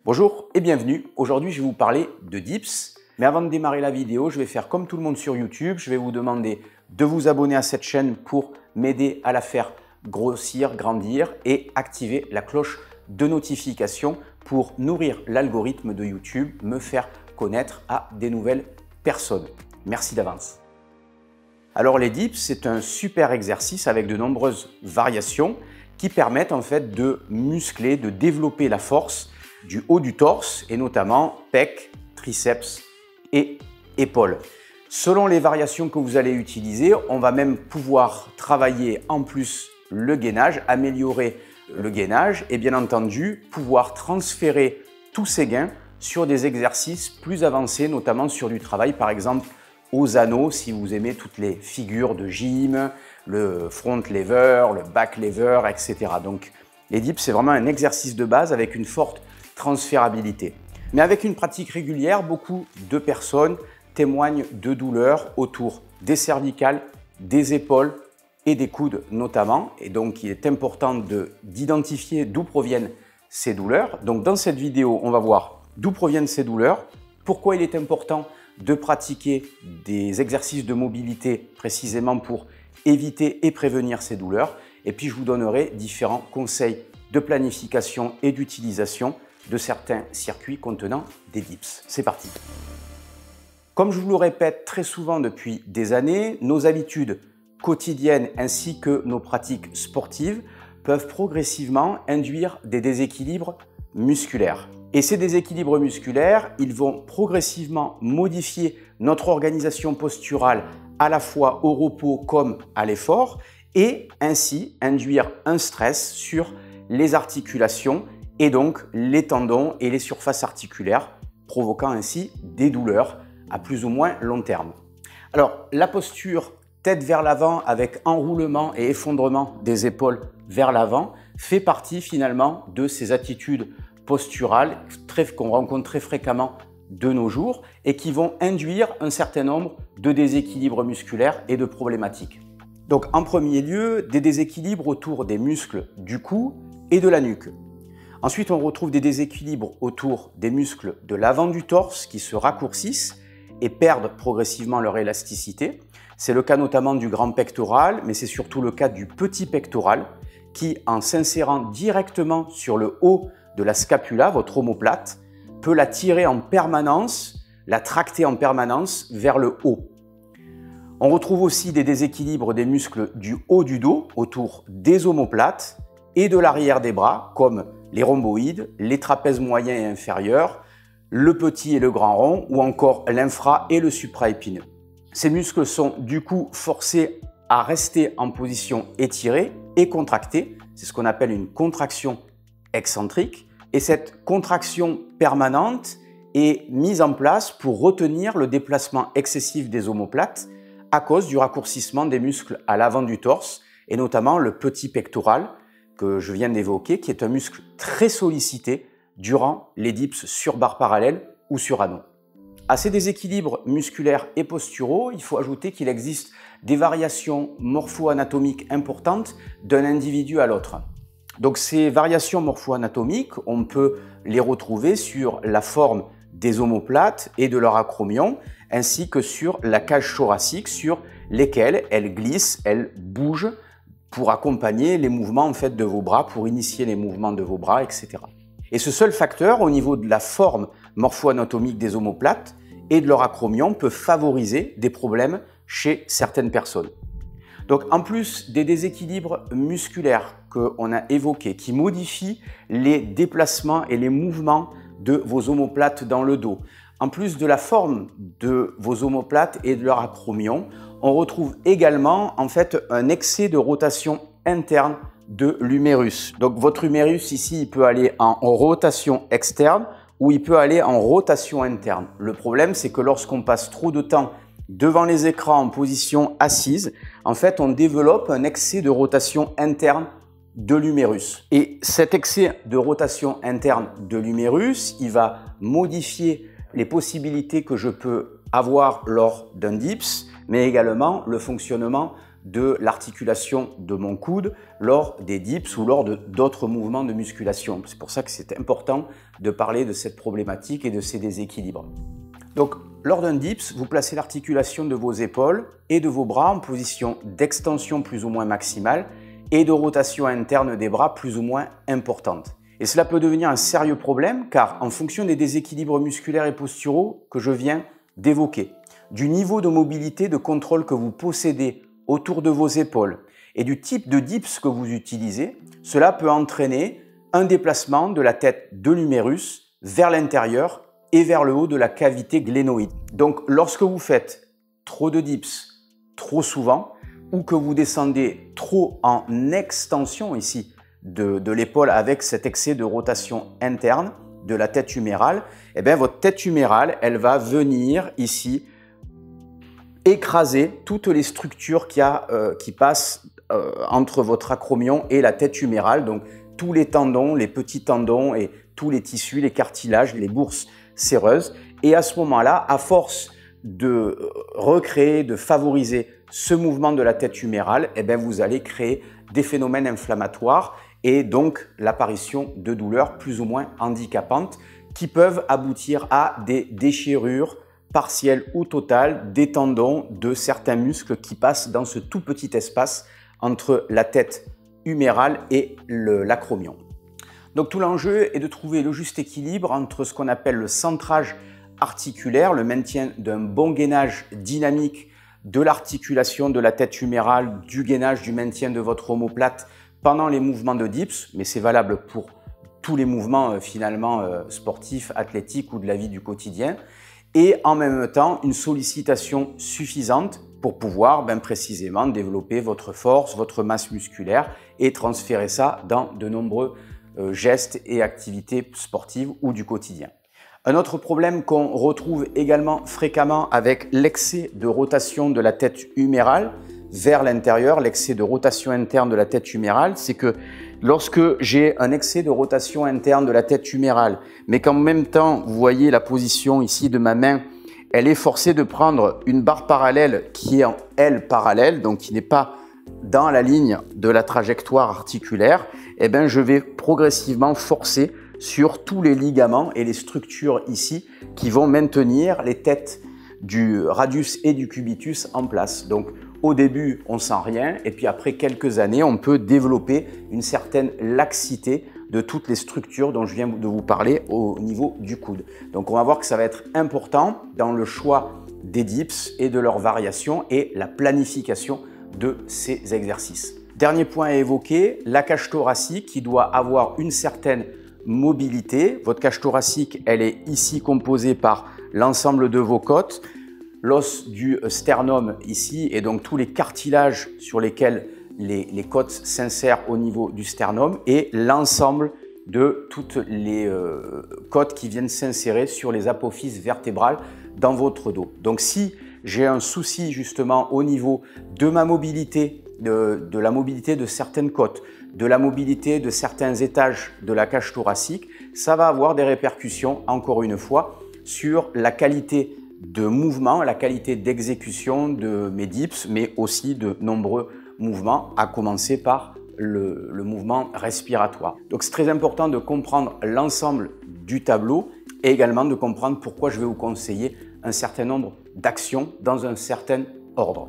Bonjour et bienvenue. Aujourd'hui, je vais vous parler de dips. Mais avant de démarrer la vidéo, je vais faire comme tout le monde sur YouTube. Je vais vous demander de vous abonner à cette chaîne pour m'aider à la faire grossir, grandir et activer la cloche de notification pour nourrir l'algorithme de YouTube, me faire connaître à des nouvelles personnes. Merci d'avance. Alors les dips, c'est un super exercice avec de nombreuses variations qui permettent en fait de muscler, de développer la force du haut du torse et notamment pecs, triceps et épaules. Selon les variations que vous allez utiliser, on va même pouvoir travailler en plus le gainage, améliorer le gainage et bien entendu pouvoir transférer tous ces gains sur des exercices plus avancés, notamment sur du travail par exemple aux anneaux si vous aimez toutes les figures de gym, le front lever, le back lever, etc. Donc les dips c'est vraiment un exercice de base avec une forte transférabilité. Mais avec une pratique régulière, beaucoup de personnes témoignent de douleurs autour des cervicales, des épaules et des coudes notamment. Et donc, il est important d'identifier d'où proviennent ces douleurs. Donc, dans cette vidéo, on va voir d'où proviennent ces douleurs, pourquoi il est important de pratiquer des exercices de mobilité précisément pour éviter et prévenir ces douleurs. Et puis, je vous donnerai différents conseils de planification et d'utilisation de certains circuits contenant des dips. C'est parti. Comme je vous le répète très souvent depuis des années, nos habitudes quotidiennes ainsi que nos pratiques sportives peuvent progressivement induire des déséquilibres musculaires. Et ces déséquilibres musculaires, ils vont progressivement modifier notre organisation posturale à la fois au repos comme à l'effort et ainsi induire un stress sur les articulations et donc les tendons et les surfaces articulaires, provoquant ainsi des douleurs à plus ou moins long terme. Alors, la posture tête vers l'avant avec enroulement et effondrement des épaules vers l'avant fait partie finalement de ces attitudes posturales qu'on rencontre très fréquemment de nos jours et qui vont induire un certain nombre de déséquilibres musculaires et de problématiques. Donc, en premier lieu, des déséquilibres autour des muscles du cou et de la nuque. Ensuite, on retrouve des déséquilibres autour des muscles de l'avant du torse qui se raccourcissent et perdent progressivement leur élasticité. C'est le cas notamment du grand pectoral, mais c'est surtout le cas du petit pectoral qui, en s'insérant directement sur le haut de la scapula, votre omoplate, peut la tirer en permanence, la tracter en permanence vers le haut. On retrouve aussi des déséquilibres des muscles du haut du dos autour des omoplates et de l'arrière des bras, comme les rhomboïdes, les trapèzes moyens et inférieurs, le petit et le grand rond, ou encore l'infra et le supraépineux. Ces muscles sont du coup forcés à rester en position étirée et contractée. C'est ce qu'on appelle une contraction excentrique. Et cette contraction permanente est mise en place pour retenir le déplacement excessif des omoplates à cause du raccourcissement des muscles à l'avant du torse, et notamment le petit pectoral, que je viens d'évoquer, qui est un muscle très sollicité durant les dips sur barre parallèle ou sur anneau. À ces déséquilibres musculaires et posturaux, il faut ajouter qu'il existe des variations morpho-anatomiques importantes d'un individu à l'autre. Donc ces variations morpho-anatomiques, on peut les retrouver sur la forme des omoplates et de leur acromion, ainsi que sur la cage thoracique sur lesquelles elles glissent, elles bougent, pour accompagner les mouvements en fait de vos bras, pour initier les mouvements de vos bras, etc. Et ce seul facteur, au niveau de la forme morpho-anatomique des omoplates et de leur acromion, peut favoriser des problèmes chez certaines personnes. Donc, en plus des déséquilibres musculaires qu'on a évoqués, qui modifient les déplacements et les mouvements de vos omoplates dans le dos, en plus de la forme de vos omoplates et de leur acromion, on retrouve également en fait un excès de rotation interne de l'humérus. Donc votre humérus ici, il peut aller en rotation externe ou il peut aller en rotation interne. Le problème, c'est que lorsqu'on passe trop de temps devant les écrans en position assise, en fait, on développe un excès de rotation interne de l'humérus. Et cet excès de rotation interne de l'humérus, il va modifier les possibilités que je peux avoir lors d'un dips, mais également le fonctionnement de l'articulation de mon coude lors des dips ou lors d'autres mouvements de musculation. C'est pour ça que c'est important de parler de cette problématique et de ces déséquilibres. Donc, lors d'un dips, vous placez l'articulation de vos épaules et de vos bras en position d'extension plus ou moins maximale et de rotation interne des bras plus ou moins importante. Et cela peut devenir un sérieux problème car en fonction des déséquilibres musculaires et posturaux que je viens d'évoquer, du niveau de mobilité de contrôle que vous possédez autour de vos épaules et du type de dips que vous utilisez, cela peut entraîner un déplacement de la tête de l'humérus vers l'intérieur et vers le haut de la cavité glénoïde. Donc lorsque vous faites trop de dips trop souvent ou que vous descendez trop en extension ici de l'épaule avec cet excès de rotation interne de la tête humérale, eh bien votre tête humérale, elle va venir ici écraser toutes les structures qui passent entre votre acromion et la tête humérale, donc tous les tendons, les petits tendons et tous les tissus, les cartilages, les bourses séreuses. Et à ce moment-là, à force de recréer, de favoriser ce mouvement de la tête humérale, eh bien vous allez créer des phénomènes inflammatoires et donc l'apparition de douleurs plus ou moins handicapantes qui peuvent aboutir à des déchirures partielles ou totales des tendons de certains muscles qui passent dans ce tout petit espace entre la tête humérale et l'acromion. Donc tout l'enjeu est de trouver le juste équilibre entre ce qu'on appelle le centrage articulaire, le maintien d'un bon gainage dynamique de l'articulation de la tête humérale, du gainage, du maintien de votre omoplate pendant les mouvements de dips, mais c'est valable pour tous les mouvements finalement sportifs, athlétiques ou de la vie du quotidien, et en même temps une sollicitation suffisante pour pouvoir précisément développer votre force, votre masse musculaire et transférer ça dans de nombreux gestes et activités sportives ou du quotidien. Un autre problème qu'on retrouve également fréquemment avec l'excès de rotation de la tête humérale vers l'intérieur, l'excès de rotation interne de la tête humérale, c'est que lorsque j'ai un excès de rotation interne de la tête humérale, mais qu'en même temps, vous voyez la position ici de ma main, elle est forcée de prendre une barre parallèle qui est en L parallèle, donc qui n'est pas dans la ligne de la trajectoire articulaire, eh bien, je vais progressivement forcer sur tous les ligaments et les structures ici qui vont maintenir les têtes du radius et du cubitus en place. Donc, au début, on sent rien et puis après quelques années, on peut développer une certaine laxité de toutes les structures dont je viens de vous parler au niveau du coude. Donc, on va voir que ça va être important dans le choix des dips et de leurs variations et la planification de ces exercices. Dernier point à évoquer, la cage thoracique qui doit avoir une certaine mobilité. Votre cage thoracique, elle est ici composée par l'ensemble de vos côtes, l'os du sternum ici et donc tous les cartilages sur lesquels les côtes s'insèrent au niveau du sternum et l'ensemble de toutes les côtes qui viennent s'insérer sur les apophyses vertébrales dans votre dos. Donc si j'ai un souci justement au niveau de ma mobilité, de la mobilité de certaines côtes, de la mobilité de certains étages de la cage thoracique, ça va avoir des répercussions, encore une fois, sur la qualité de mouvement, la qualité d'exécution de mes dips, mais aussi de nombreux mouvements, à commencer par le mouvement respiratoire. Donc c'est très important de comprendre l'ensemble du tableau et également de comprendre pourquoi je vais vous conseiller un certain nombre d'actions dans un certain ordre.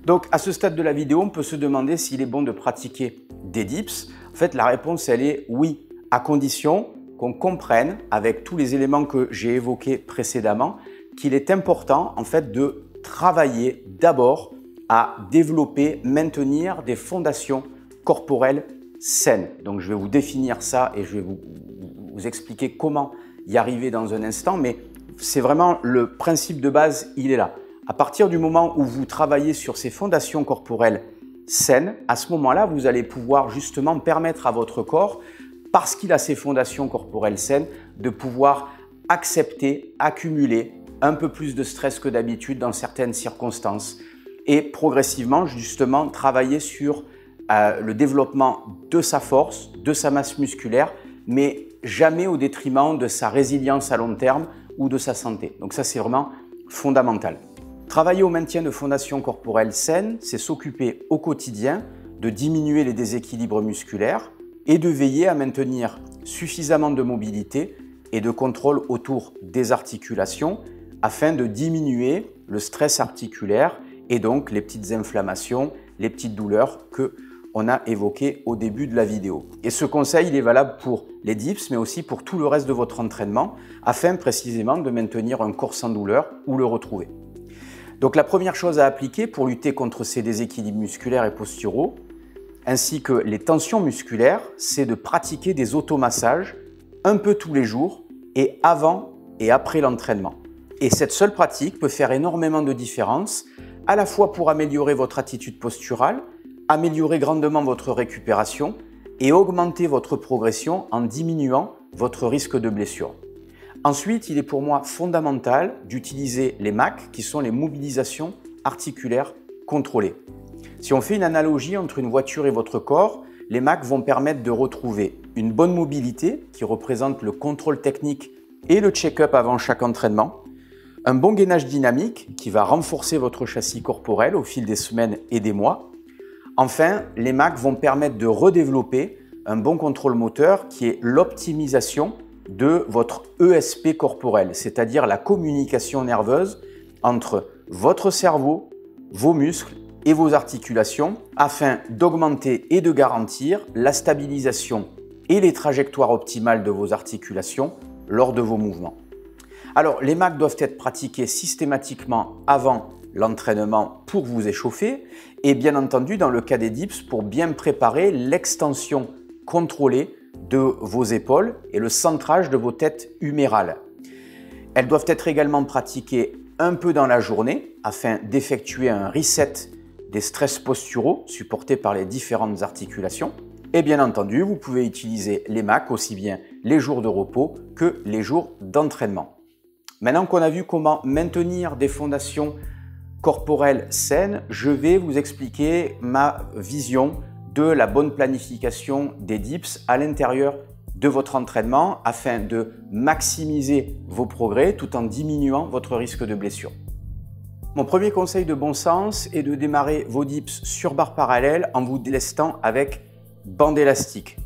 Donc à ce stade de la vidéo, on peut se demander s'il est bon de pratiquer des dips. En fait, la réponse, elle est oui, à condition qu'on comprenne, avec tous les éléments que j'ai évoqués précédemment, qu'il est important en fait de travailler d'abord à développer, maintenir des fondations corporelles saines. Donc je vais vous définir ça et je vais vous expliquer comment y arriver dans un instant, mais c'est vraiment le principe de base, il est là. À partir du moment où vous travaillez sur ces fondations corporelles saines, à ce moment-là, vous allez pouvoir justement permettre à votre corps, parce qu'il a ces fondations corporelles saines, de pouvoir accepter, accumuler un peu plus de stress que d'habitude dans certaines circonstances et progressivement, justement, travailler sur le développement de sa force, de sa masse musculaire, mais jamais au détriment de sa résilience à long terme ou de sa santé. Donc ça, c'est vraiment fondamental. Travailler au maintien de fondations corporelles saines, c'est s'occuper au quotidien de diminuer les déséquilibres musculaires et de veiller à maintenir suffisamment de mobilité et de contrôle autour des articulations afin de diminuer le stress articulaire et donc les petites inflammations, les petites douleurs qu'on a évoquées au début de la vidéo. Et ce conseil, il est valable pour les dips, mais aussi pour tout le reste de votre entraînement, afin précisément de maintenir un corps sans douleur ou le retrouver. Donc la première chose à appliquer pour lutter contre ces déséquilibres musculaires et posturaux, ainsi que les tensions musculaires, c'est de pratiquer des automassages un peu tous les jours et avant et après l'entraînement. Et cette seule pratique peut faire énormément de différence, à la fois pour améliorer votre attitude posturale, améliorer grandement votre récupération et augmenter votre progression en diminuant votre risque de blessure. Ensuite, il est pour moi fondamental d'utiliser les MAC, qui sont les mobilisations articulaires contrôlées. Si on fait une analogie entre une voiture et votre corps, les MAC vont permettre de retrouver une bonne mobilité, qui représente le contrôle technique et le check-up avant chaque entraînement, un bon gainage dynamique, qui va renforcer votre châssis corporel au fil des semaines et des mois. Enfin, les MAC vont permettre de redévelopper un bon contrôle moteur, qui est l'optimisation de votre ESP corporel, c'est-à-dire la communication nerveuse entre votre cerveau, vos muscles et vos articulations, afin d'augmenter et de garantir la stabilisation et les trajectoires optimales de vos articulations lors de vos mouvements. Alors, les MAC doivent être pratiqués systématiquement avant l'entraînement pour vous échauffer et bien entendu dans le cas des dips pour bien préparer l'extension contrôlée de vos épaules et le centrage de vos têtes humérales. Elles doivent être également pratiquées un peu dans la journée afin d'effectuer un reset des stress posturaux supportés par les différentes articulations. Et bien entendu, vous pouvez utiliser les MAC aussi bien les jours de repos que les jours d'entraînement. Maintenant qu'on a vu comment maintenir des fondations corporelles saines, je vais vous expliquer ma vision de la bonne planification des dips à l'intérieur de votre entraînement afin de maximiser vos progrès tout en diminuant votre risque de blessure. Mon premier conseil de bon sens est de démarrer vos dips sur barre parallèle en vous délestant avec bande élastique.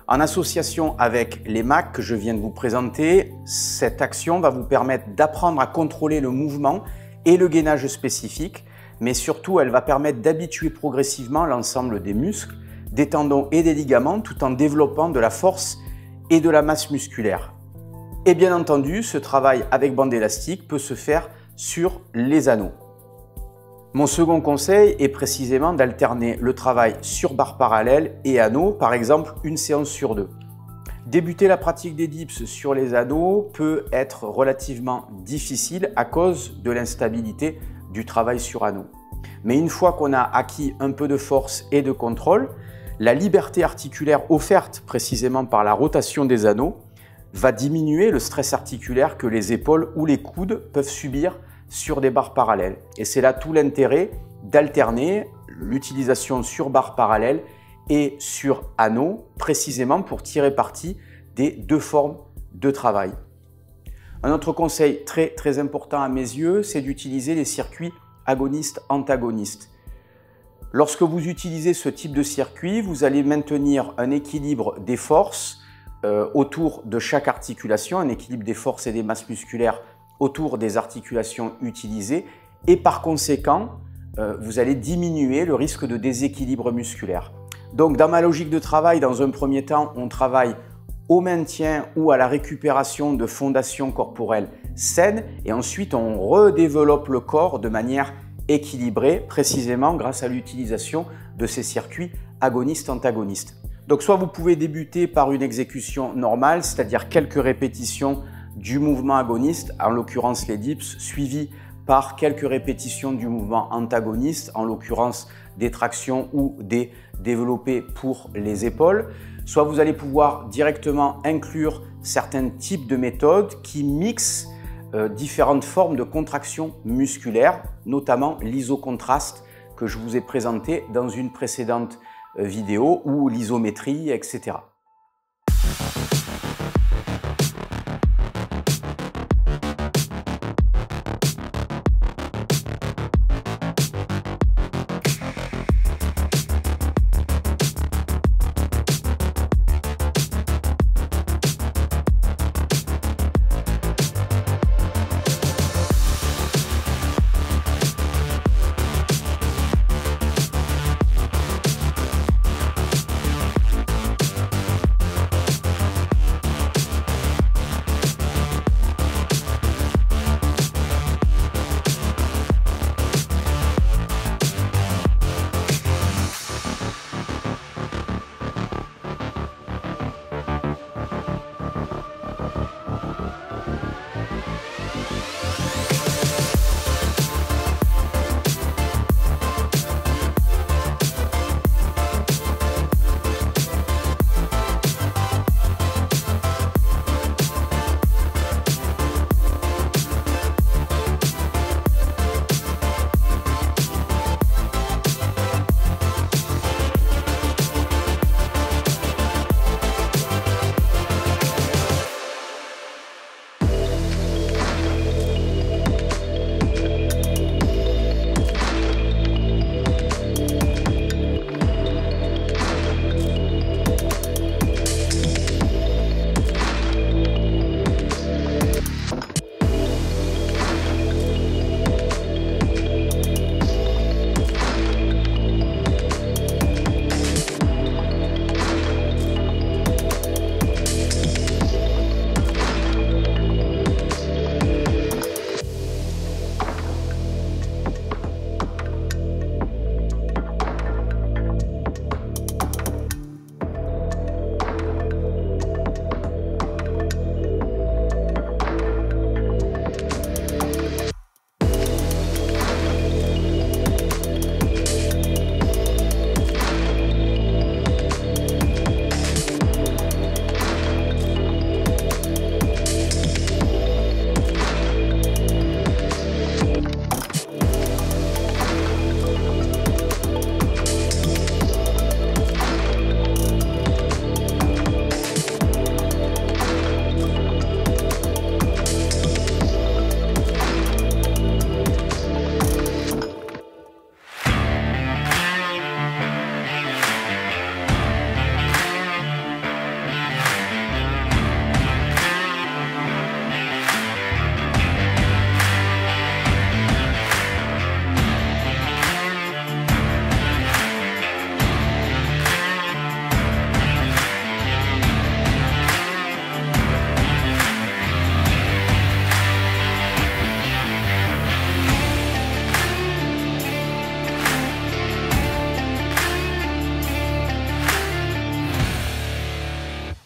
En association avec les MAC que je viens de vous présenter, cette action va vous permettre d'apprendre à contrôler le mouvement et le gainage spécifique, mais surtout elle va permettre d'habituer progressivement l'ensemble des muscles, des tendons et des ligaments tout en développant de la force et de la masse musculaire. Et bien entendu, ce travail avec bande élastique peut se faire sur les anneaux. Mon second conseil est précisément d'alterner le travail sur barre parallèle et anneaux, par exemple une séance sur deux. Débuter la pratique des dips sur les anneaux peut être relativement difficile à cause de l'instabilité du travail sur anneaux. Mais une fois qu'on a acquis un peu de force et de contrôle, la liberté articulaire offerte précisément par la rotation des anneaux va diminuer le stress articulaire que les épaules ou les coudes peuvent subir sur des barres parallèles. Et c'est là tout l'intérêt d'alterner l'utilisation sur barre parallèle et sur anneaux, précisément pour tirer parti des deux formes de travail. Un autre conseil très important à mes yeux, c'est d'utiliser les circuits agonistes-antagonistes. Lorsque vous utilisez ce type de circuit, vous allez maintenir un équilibre des forces autour de chaque articulation, un équilibre des forces et des masses musculaires autour des articulations utilisées et par conséquent, vous allez diminuer le risque de déséquilibre musculaire. Donc dans ma logique de travail, dans un premier temps, on travaille au maintien ou à la récupération de fondations corporelles saines et ensuite on redéveloppe le corps de manière équilibrée, précisément grâce à l'utilisation de ces circuits agonistes-antagonistes. Donc soit vous pouvez débuter par une exécution normale, c'est-à-dire quelques répétitions du mouvement agoniste, en l'occurrence les dips, suivi par quelques répétitions du mouvement antagoniste, en l'occurrence des tractions ou des développés pour les épaules. Soit vous allez pouvoir directement inclure certains types de méthodes qui mixent différentes formes de contraction musculaire, notamment l'isocontraste que je vous ai présenté dans une précédente vidéo ou l'isométrie, etc.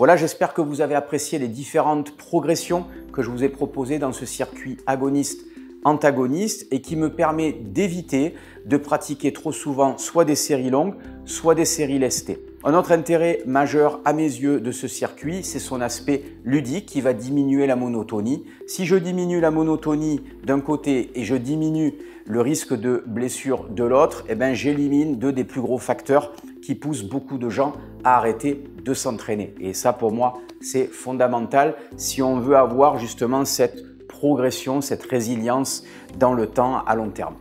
Voilà, j'espère que vous avez apprécié les différentes progressions que je vous ai proposées dans ce circuit agoniste-antagoniste et qui me permet d'éviter de pratiquer trop souvent soit des séries longues, soit des séries lestées. Un autre intérêt majeur à mes yeux de ce circuit, c'est son aspect ludique qui va diminuer la monotonie. Si je diminue la monotonie d'un côté et je diminue le risque de blessure de l'autre, eh bien, j'élimine deux des plus gros facteurs qui poussent beaucoup de gens à arrêter de s'entraîner. Et ça, pour moi, c'est fondamental si on veut avoir justement cette progression, cette résilience dans le temps à long terme.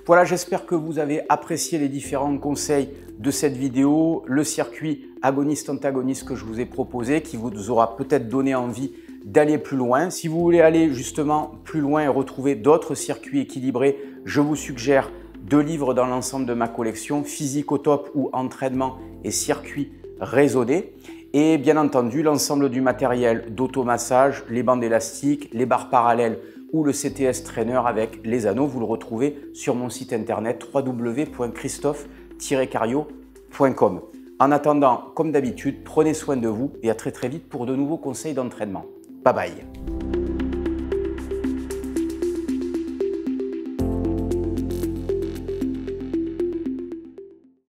Voilà, j'espère que vous avez apprécié les différents conseils de cette vidéo, le circuit agoniste-antagoniste que je vous ai proposé, qui vous aura peut-être donné envie d'aller plus loin. Si vous voulez aller justement plus loin et retrouver d'autres circuits équilibrés, je vous suggère deux livres dans l'ensemble de ma collection, Physique au top ou Entraînement et circuits raisonnés. Et bien entendu, l'ensemble du matériel d'automassage, les bandes élastiques, les barres parallèles ou le CTS Trainer avec les anneaux, vous le retrouvez sur mon site internet www.christophe-cario.com. En attendant, comme d'habitude, prenez soin de vous et à très vite pour de nouveaux conseils d'entraînement. Bye bye.